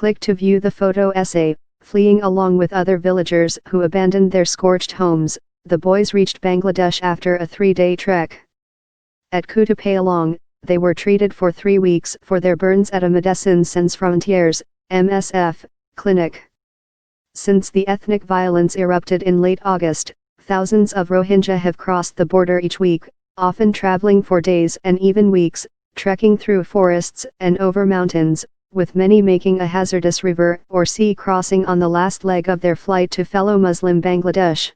Click to view the photo essay. Fleeing along with other villagers who abandoned their scorched homes, the boys reached Bangladesh after a 3-day trek. At Kutupalong, they were treated for 3 weeks for their burns at a Médecins Sans Frontières (MSF) clinic. Since the ethnic violence erupted in late August, thousands of Rohingya have crossed the border each week, often traveling for days and even weeks, trekking through forests and over mountains, with many making a hazardous river or sea crossing on the last leg of their flight to fellow Muslim Bangladesh.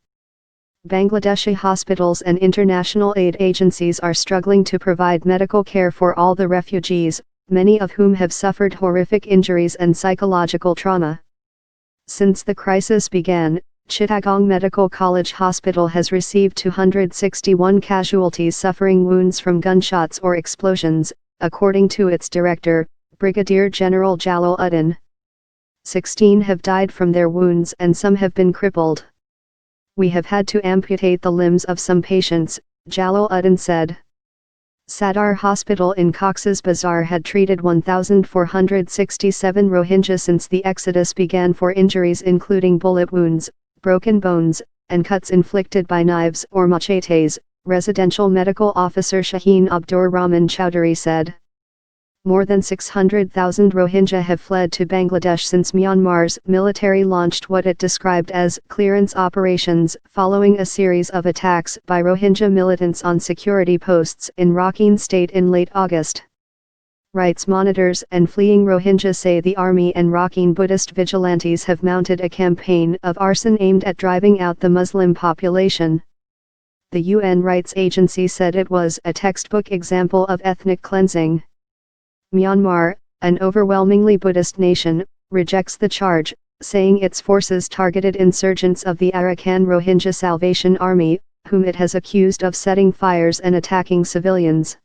Bangladeshi hospitals and international aid agencies are struggling to provide medical care for all the refugees, many of whom have suffered horrific injuries and psychological trauma. Since the crisis began, Chittagong Medical College Hospital has received 261 casualties suffering wounds from gunshots or explosions, according to its director, Brigadier General Jalal Uddin. 16 have died from their wounds and some have been crippled. We have had to amputate the limbs of some patients, Jalal Uddin said. Sadar Hospital in Cox's Bazar had treated 1,467 Rohingya since the exodus began for injuries including bullet wounds, broken bones, and cuts inflicted by knives or machetes, Residential Medical Officer Shaheen Abdur Rahman Chowdhury said. More than 600,000 Rohingya have fled to Bangladesh since Myanmar's military launched what it described as clearance operations following a series of attacks by Rohingya militants on security posts in Rakhine State in late August. Rights monitors and fleeing Rohingya say the army and Rakhine Buddhist vigilantes have mounted a campaign of arson aimed at driving out the Muslim population. The UN Rights Agency said it was a textbook example of ethnic cleansing. Myanmar, an overwhelmingly Buddhist nation, rejects the charge, saying its forces targeted insurgents of the Arakan Rohingya Salvation Army, whom it has accused of setting fires and attacking civilians.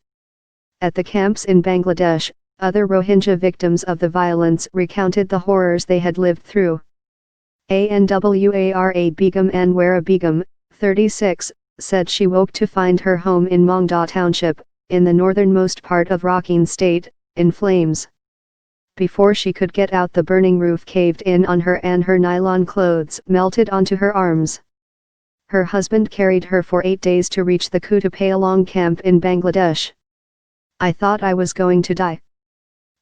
At the camps in Bangladesh, other Rohingya victims of the violence recounted the horrors they had lived through. Anwara Begum Anwara Begum, 36, said she woke to find her home in Mongda Township, in the northernmost part of Rakhine State, in flames. Before she could get out, the burning roof caved in on her and her nylon clothes melted onto her arms. Her husband carried her for 8 days to reach the Kutupalong camp in Bangladesh. I thought I was going to die.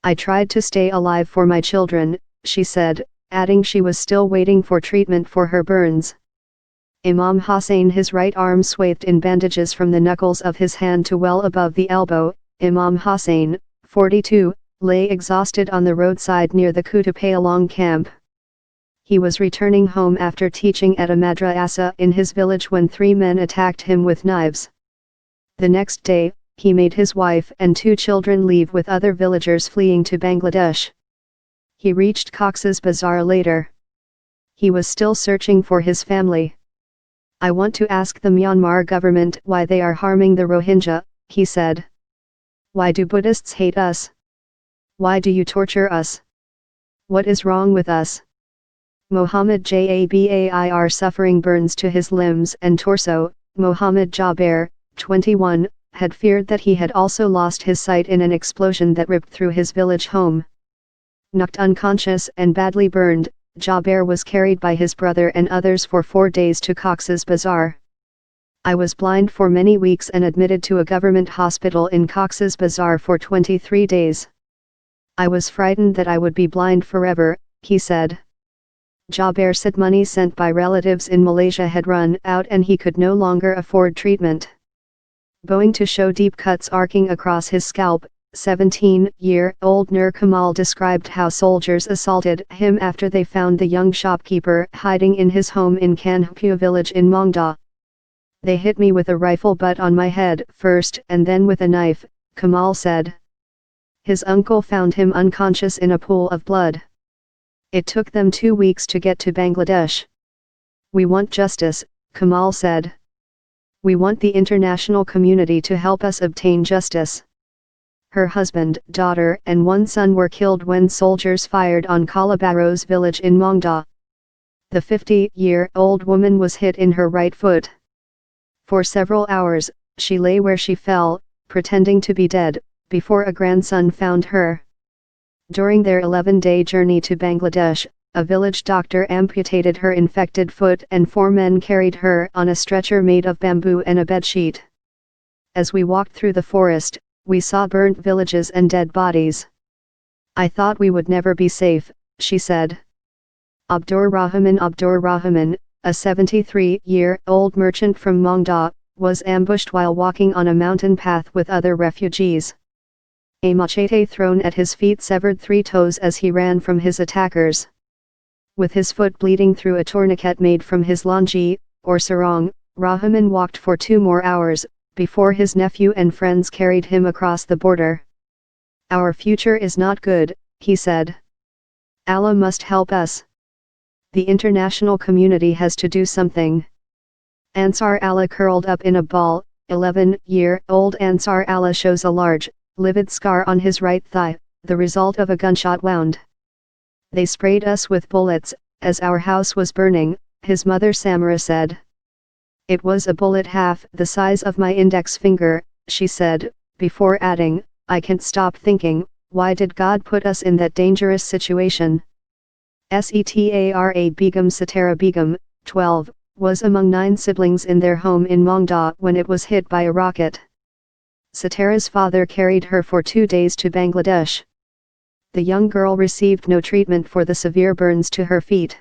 I tried to stay alive for my children, she said, adding she was still waiting for treatment for her burns. Imam Hossain, his right arm swathed in bandages from the knuckles of his hand to well above the elbow, Imam Hossain, 42, lay exhausted on the roadside near the Kutupalong camp. He was returning home after teaching at a madrasa in his village when 3 men attacked him with knives. The next day, he made his wife and 2 children leave with other villagers fleeing to Bangladesh. He reached Cox's Bazar later. He was still searching for his family. I want to ask the Myanmar government why they are harming the Rohingya, he said. Why do Buddhists hate us? Why do you torture us? What is wrong with us? Mohammed Jabair suffering burns to his limbs and torso, Mohammed Jaber, 21, had feared that he had also lost his sight in an explosion that ripped through his village home. Knocked unconscious and badly burned, Jaber was carried by his brother and others for 4 days to Cox's Bazar. I was blind for many weeks and admitted to a government hospital in Cox's Bazar for 23 days. I was frightened that I would be blind forever, he said. Jaber said money sent by relatives in Malaysia had run out and he could no longer afford treatment. Bowing to show deep cuts arcing across his scalp, 17-year-old Nur Kamal described how soldiers assaulted him after they found the young shopkeeper hiding in his home in Kanhpua village in Mongda. They hit me with a rifle butt on my head first and then with a knife, Kamal said. His uncle found him unconscious in a pool of blood. It took them 2 weeks to get to Bangladesh. We want justice, Kamal said. We want the international community to help us obtain justice. Her husband, daughter and 1 son were killed when soldiers fired on Kalabaro's village in Mongda. The 50-year-old woman was hit in her right foot. For several hours, she lay where she fell, pretending to be dead, before a grandson found her. During their 11-day journey to Bangladesh, a village doctor amputated her infected foot and 4 men carried her on a stretcher made of bamboo and a bedsheet. As we walked through the forest, we saw burnt villages and dead bodies. I thought we would never be safe, she said. Abdur Rahman, a 73-year-old merchant from Mongda, was ambushed while walking on a mountain path with other refugees. A machete thrown at his feet severed 3 toes as he ran from his attackers. With his foot bleeding through a tourniquet made from his langi, or sarong, Rahman walked for 2 more hours, before his nephew and friends carried him across the border. Our future is not good, he said. Allah must help us. The international community has to do something. Ansar Allah curled up in a ball. 11-year-old Ansar Allah shows a large, livid scar on his right thigh, the result of a gunshot wound. They sprayed us with bullets, as our house was burning, his mother Samara said. It was a bullet half the size of my index finger, she said, before adding, I can't stop thinking, why did God put us in that dangerous situation? Setara Begum Satara Begum, 12, was among 9 siblings in their home in Mongda when it was hit by a rocket. Satara's father carried her for 2 days to Bangladesh. The young girl received no treatment for the severe burns to her feet.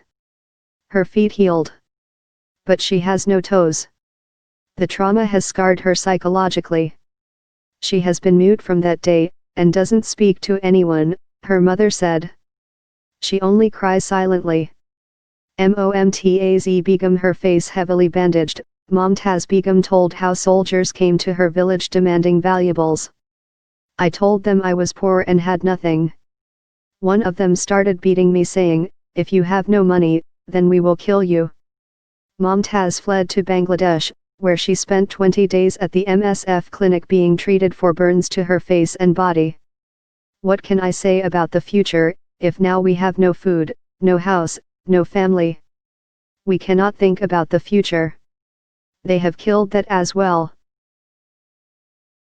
Her feet healed. But she has no toes. The trauma has scarred her psychologically. She has been mute from that day, and doesn't speak to anyone, her mother said. She only cries silently. Momtaz Begum, her face heavily bandaged, Momtaz Begum told how soldiers came to her village demanding valuables. I told them I was poor and had nothing. One of them started beating me saying, if you have no money, then we will kill you. Momtaz fled to Bangladesh, where she spent 20 days at the MSF clinic being treated for burns to her face and body. What can I say about the future, if now we have no food, no house, no family? We cannot think about the future. They have killed that as well.